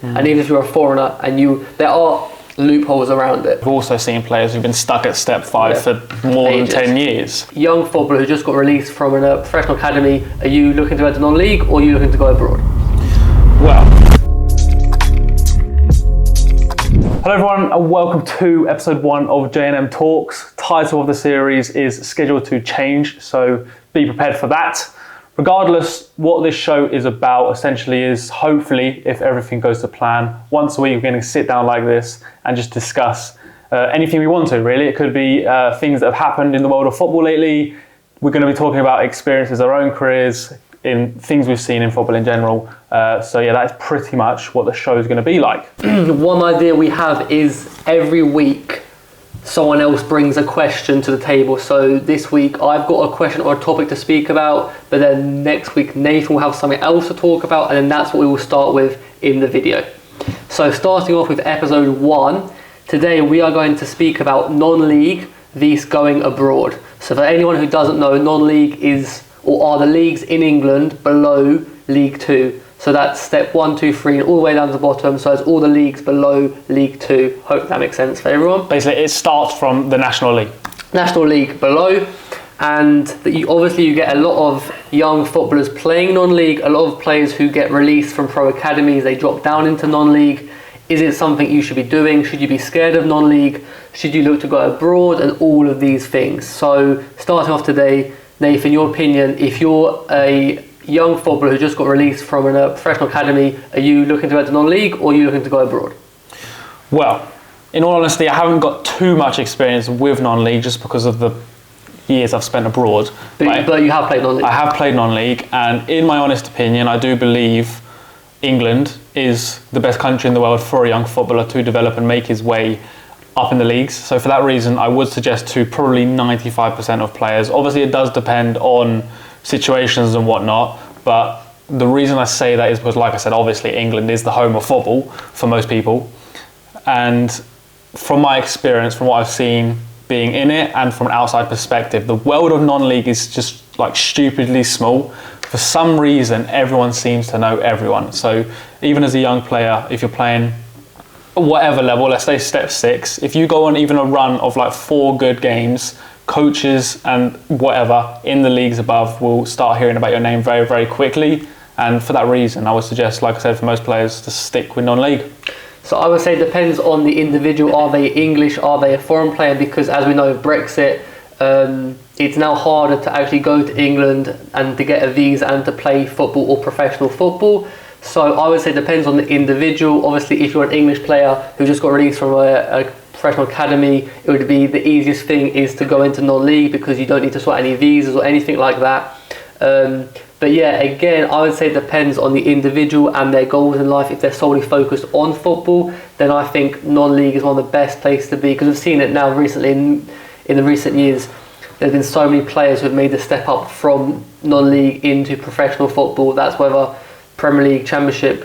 And even if you're a foreigner, there are loopholes around it. We've also seen players who've been stuck at step 5 for more than 10 years. Young footballer who just got released from a professional academy, are you looking to go to non-league or are you looking to go abroad? Well, hello everyone and welcome to episode 1 of JNM Talks. Title of the series is scheduled to change, so be prepared for that. Regardless, what this show is about essentially is, hopefully, if everything goes to plan, once a week we're going to sit down like this and just discuss anything we want to, really. It could be things that have happened in the world of football lately. We're going to be talking about experiences, our own careers, in things we've seen in football in general. So yeah, that's pretty much what the show is going to be like. One idea we have is every week someone else brings a question to the table. So this week I've got a question or a topic to speak about, but then next week Nathan will have something else to talk about, and then that's what we will start with in the video. So starting off with episode 1, today we are going to speak about non-league vs going abroad. So for anyone who doesn't know, non-league are the leagues in England below League 2. So that's step 1, 2, 3, and all the way down to the bottom. So it's all the leagues below League 2. Hope that makes sense for everyone. Basically, it starts from the National League. National League below. And obviously you get a lot of young footballers playing non-league, a lot of players who get released from pro academies, they drop down into non-league. Is it something you should be doing? Should you be scared of non-league? Should you look to go abroad? And all of these things. So starting off today, Nathan, your opinion, if you're a young footballer who just got released from a professional academy, are you looking to go to non-league or are you looking to go abroad? Well, in all honesty, I haven't got too much experience with non-league just because of the years I've spent abroad. But you have played non-league? I have played non-league, and in my honest opinion, I do believe England is the best country in the world for a young footballer to develop and make his way up in the leagues. So for that reason, I would suggest to probably 95% of players. Obviously, it does depend on situations and whatnot, but the reason I say that is because, like I said, obviously England is the home of football for most people, and from my experience, from what I've seen being in it and from an outside perspective, the world of non-league is just like stupidly small. For some reason, everyone seems to know everyone. So even as a young player, if you're playing whatever level, let's say step 6, if you go on even a run of like 4 good games, coaches and whatever in the leagues above will start hearing about your name very, very quickly. And for that reason, I would suggest, like I said, for most players to stick with non-league. So I would say it depends on the individual. Are they English? Are they a foreign player? Because as we know, with Brexit, it's now harder to actually go to England and to get a visa and to play football or professional football. So I would say it depends on the individual. Obviously, if you're an English player who just got released from a professional academy, it would be the easiest thing is to go into non-league because you don't need to sort any visas or anything like that. But yeah, again, I would say it depends on the individual and their goals in life. If they're solely focused on football, then I think non-league is one of the best places to be, because we've seen it now recently in the recent years. There's been so many players who have made the step up from non-league into professional football. That's whether Premier League, Championship,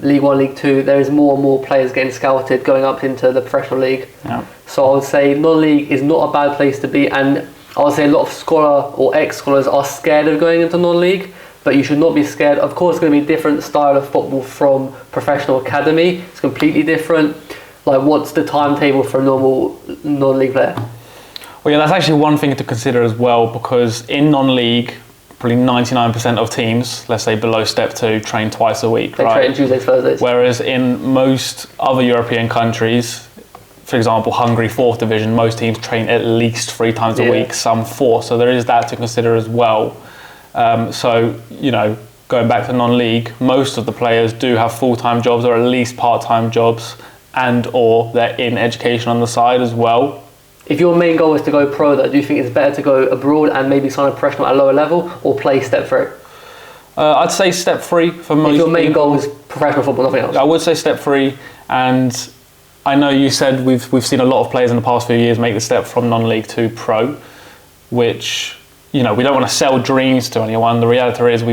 League 1, League 2, there is more and more players getting scouted going up into the professional league. Yeah. So I would say non-league is not a bad place to be, and I would say a lot of scholar or ex-scholars are scared of going into non-league, but you should not be scared. Of course, it's going to be a different style of football from professional academy. It's completely different. Like, what's the timetable for a normal non-league player? Well, yeah, that's actually one thing to consider as well, because in non-league, probably 99% of teams, let's say below step 2, train twice a week. They train Tuesdays, Thursdays. Whereas in most other European countries, for example, Hungary 4th division, most teams train at least 3 times a week, some 4. So there is that to consider as well. So, you know, going back to non-league, most of the players do have full-time jobs or at least part-time jobs, and or they're in education on the side as well. If your main goal is to go pro, though, do you think it's better to go abroad and maybe sign a professional at a lower level, or play step 3? I'd say step 3 for most. If your main goal is professional football, nothing else. I would say step 3, and I know you said we've seen a lot of players in the past few years make the step from non-league to pro, which, you know, we don't want to sell dreams to anyone. The reality is,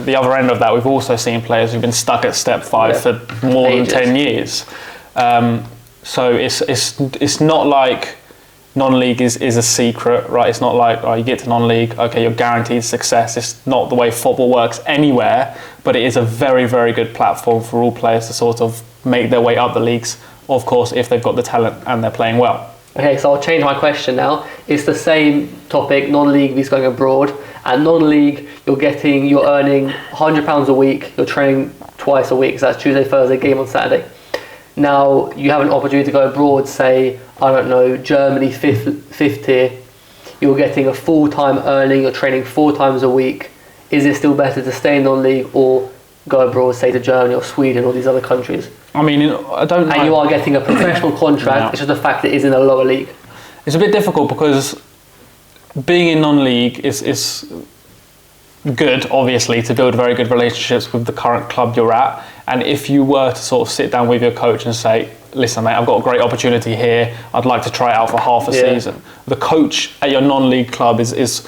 the other end of that, we've also seen players who've been stuck at step 5 for more than 10 years. So it's not like non-league is a secret, right? It's not like, you get to non-league, okay, you're guaranteed success. It's not the way football works anywhere, but it is a very, very good platform for all players to sort of make their way up the leagues, of course, if they've got the talent and they're playing well. Okay, so I'll change my question now. It's the same topic, non-league vs going abroad. At non-league, you're earning £100 a week, you're training twice a week, so that's Tuesday, Thursday, game on Saturday. Now, you have an opportunity to go abroad, say, I don't know, Germany, fifth tier. You're getting a full-time earning, you're training 4 times a week. Is it still better to stay in non-league or go abroad, say to Germany or Sweden or these other countries? I mean, I don't know. And you are getting a professional contract, it's just the fact that it is in a lower league. It's a bit difficult because being in non-league is good, obviously, to build very good relationships with the current club you're at. And if you were to sort of sit down with your coach and say, listen, mate, I've got a great opportunity here, I'd like to try it out for half a season. The coach at your non-league club is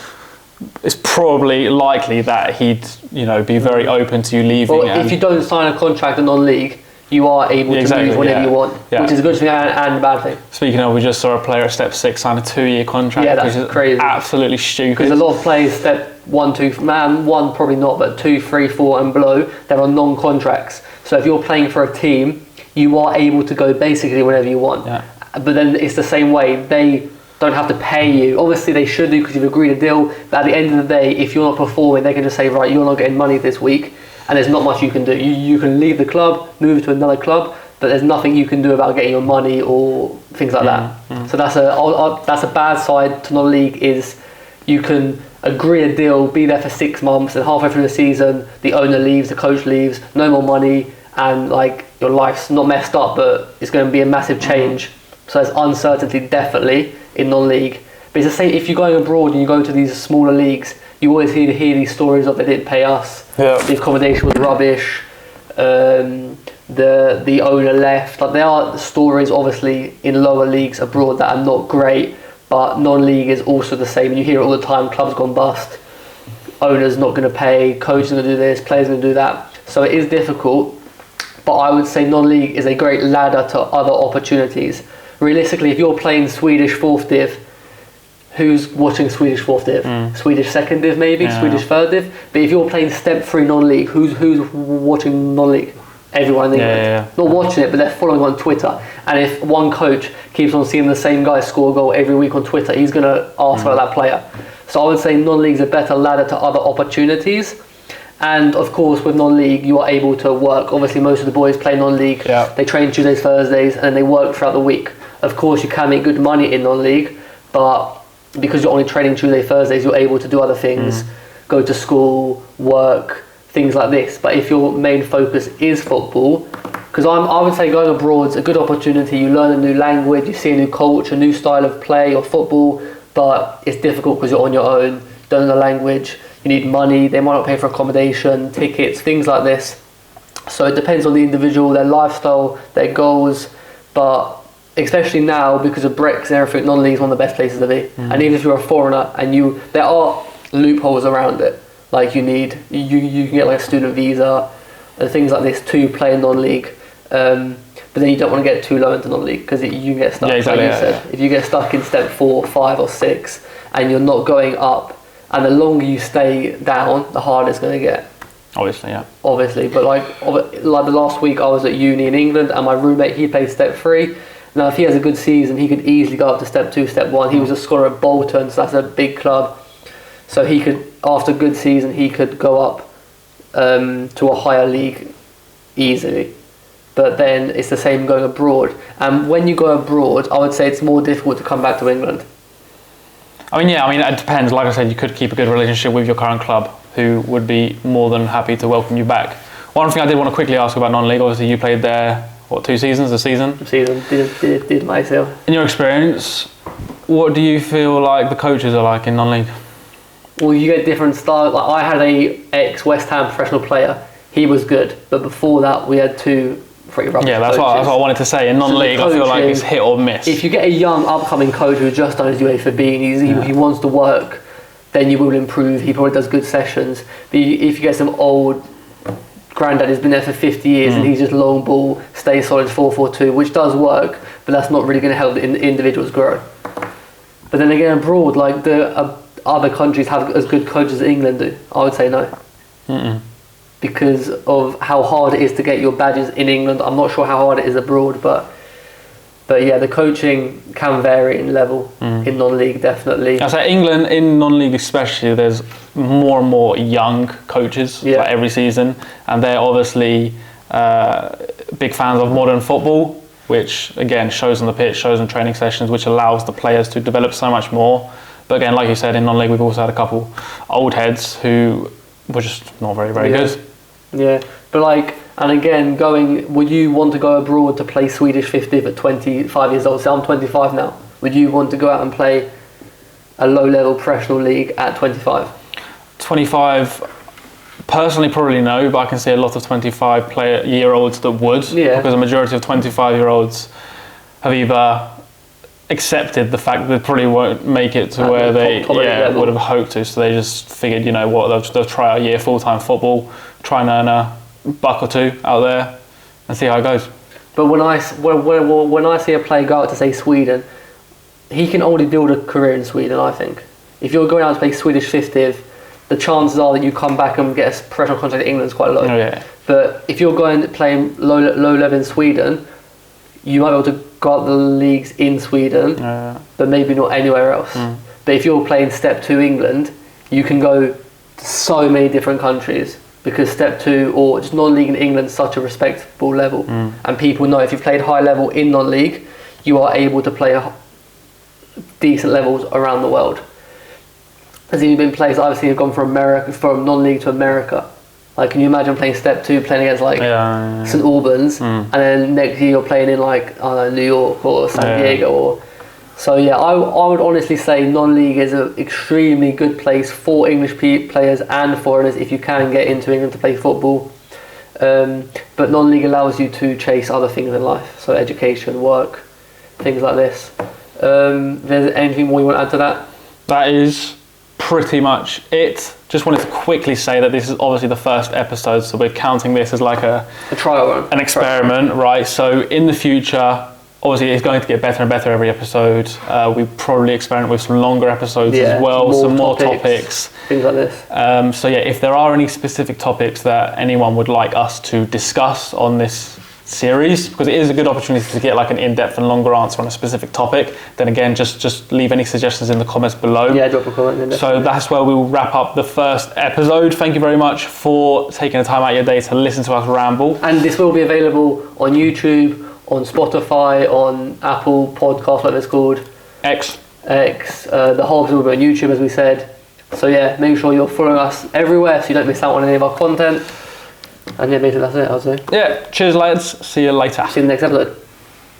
probably likely that he'd be very open to you leaving. Well, if you don't sign a contract in non-league, you are able to move whenever you want, which is a good thing and a bad thing. Speaking of, we just saw a player at step 6 sign a 2-year contract. Yeah, that's crazy. Absolutely stupid. Because a lot of players step 1, 2, one probably not, but 2, 3, 4 and below, they're on non-contracts. So if you're playing for a team, you are able to go basically whenever you want. Yeah. But then it's the same way, they don't have to pay you. Obviously they should do because you've agreed a deal, but at the end of the day, if you're not performing, they can just say, right, you're not getting money this week, and there's not much you can do. You can leave the club, move to another club, but there's nothing you can do about getting your money or things like that. So that's a bad side to non-league, is you can agree a deal, be there for 6 months, and halfway through the season, the owner leaves, the coach leaves, no more money, and like your life's not messed up, but it's going to be a massive change. So there's uncertainty definitely in non-league. But it's the same if you're going abroad and you go to these smaller leagues, you always hear these stories of they didn't pay us, the accommodation was rubbish, the owner left. Like, there are stories obviously in lower leagues abroad that are not great, but non-league is also the same. You hear it all the time, clubs gone bust, owners not going to pay, coaches going to do this, players going to do that. So it is difficult, but I would say non-league is a great ladder to other opportunities. Realistically, if you're playing Swedish 4th div, who's watching Swedish 4th div? Swedish 2nd div maybe, Swedish 3rd div. But if you're playing step 3 non-league, who's watching non-league? Everyone in England. Not watching it, but they're following on Twitter. And if one coach keeps on seeing the same guy score a goal every week on Twitter, he's going to ask about that player. So I would say non-league is a better ladder to other opportunities. And of course, with non-league, you are able to work. Obviously, most of the boys play non-league. They train Tuesdays, Thursdays, and they work throughout the week. Of course, you can make good money in non-league, but because you're only training Tuesday, Thursdays, you're able to do other things, go to school, work, things like this. But if your main focus is football, because I would say going abroad is a good opportunity. You learn a new language, you see a new culture, a new style of play or football, but it's difficult because you're on your own, don't know the language, you need money, they might not pay for accommodation, tickets, things like this. So it depends on the individual, their lifestyle, their goals, but especially now because of Brexit and everything, non-league is one of the best places to be. And even if you're a foreigner and there are loopholes around it. Like you can get like a student visa and things like this to play in non-league. But then you don't want to get too low into non-league because you can get stuck. If you get stuck in step 4, 5 or 6 and you're not going up, and the longer you stay down, the harder it's going to get. Obviously, but like the last week I was at uni in England and my roommate, he played step 3. Now, if he has a good season, he could easily go up to step 2, step 1. He was a scorer at Bolton, so that's a big club. So he could, after a good season, he could go up to a higher league easily. But then it's the same going abroad. And when you go abroad, I would say it's more difficult to come back to England. It depends. Like I said, you could keep a good relationship with your current club, who would be more than happy to welcome you back. One thing I did want to quickly ask about non-league, obviously you played there, 2 seasons, a season? Did myself. In your experience, what do you feel like the coaches are like in non-league? Well, you get different styles. Like I had a ex-West Ham professional player. He was good, but before that we had 2 pretty rubbish coaches. That's what I wanted to say. In non-league, I feel like it's hit or miss. If you get a young upcoming coach who's just done his UEFA B and he wants to work, then you will improve. He probably does good sessions. But if you get some old granddad who's been there for 50 years and he's just long ball, stay solid 4-4-2, which does work, but that's not really going to help the individuals grow. But then again, abroad, like the other countries have as good coaches as England do. I would say no. Mm-mm. Because of how hard it is to get your badges in England. I'm not sure how hard it is abroad, but yeah, the coaching can vary in level in non-league, definitely. I say England, in non-league especially, there's more and more young coaches like every season, and they're obviously big fans of modern football, which again shows on the pitch, shows in training sessions, which allows the players to develop so much more. But again, like you said, in non-league we've also had a couple old heads who were just not very good. Yeah, but like, and again, would you want to go abroad to play Swedish 50th at 25 years old? So I'm 25 now. Would you want to go out and play a low-level professional league at 25? 25, personally probably no, but I can see a lot of 25-year-olds that would, because the majority of 25-year-olds have either accepted the fact that they probably won't make it to where they would have hoped to, so they just figured, you know what, they'll try out a year full-time football, try and earn a buck or two out there and see how it goes. But when I see a player go out to, say, Sweden, he can only build a career in Sweden, I think. If you're going out to play Swedish 50th, the chances are that you come back and get a professional contract in England is quite low. But if you're going to play low level in Sweden, you might be able to go out the leagues in Sweden, but maybe not anywhere else. But if you're playing Step 2 England, you can go to so many different countries, because Step 2 or just non-league in England is such a respectable level. And people know if you've played high level in non-league, you are able to play decent levels around the world. There's even been players I've seen have gone from non-league to America. Like, can you imagine playing Step 2, playing against St Albans, and then next year you're playing in New York or San Diego? So yeah, I would honestly say non-league is an extremely good place for English players and foreigners if you can get into England to play football. But non-league allows you to chase other things in life, so education, work, things like this. There's anything more you want to add to that? That is pretty much it. Just wanted to quickly say that this is obviously the first episode, so we're counting this as like a trial run, an experiment, right? So in the future, obviously it's going to get better and better every episode. We probably experiment with some longer episodes as well, some more topics, things like this. So yeah, if there are any specific topics that anyone would like us to discuss on this series, because it is a good opportunity to get like an in-depth and longer answer on a specific topic, then again, just leave any suggestions in the comments below. Yeah, drop a comment. So that's where we will wrap up the first episode. Thank you very much for taking the time out of your day to listen to us ramble. And this will be available on YouTube, on Spotify, on Apple Podcasts, whatever it's called. X. The whole episode will be on YouTube, as we said. So yeah, make sure you're following us everywhere so you don't miss out on any of our content. And yeah, basically that's it, I'll say. Yeah, cheers lads. See you later. See you in the next episode.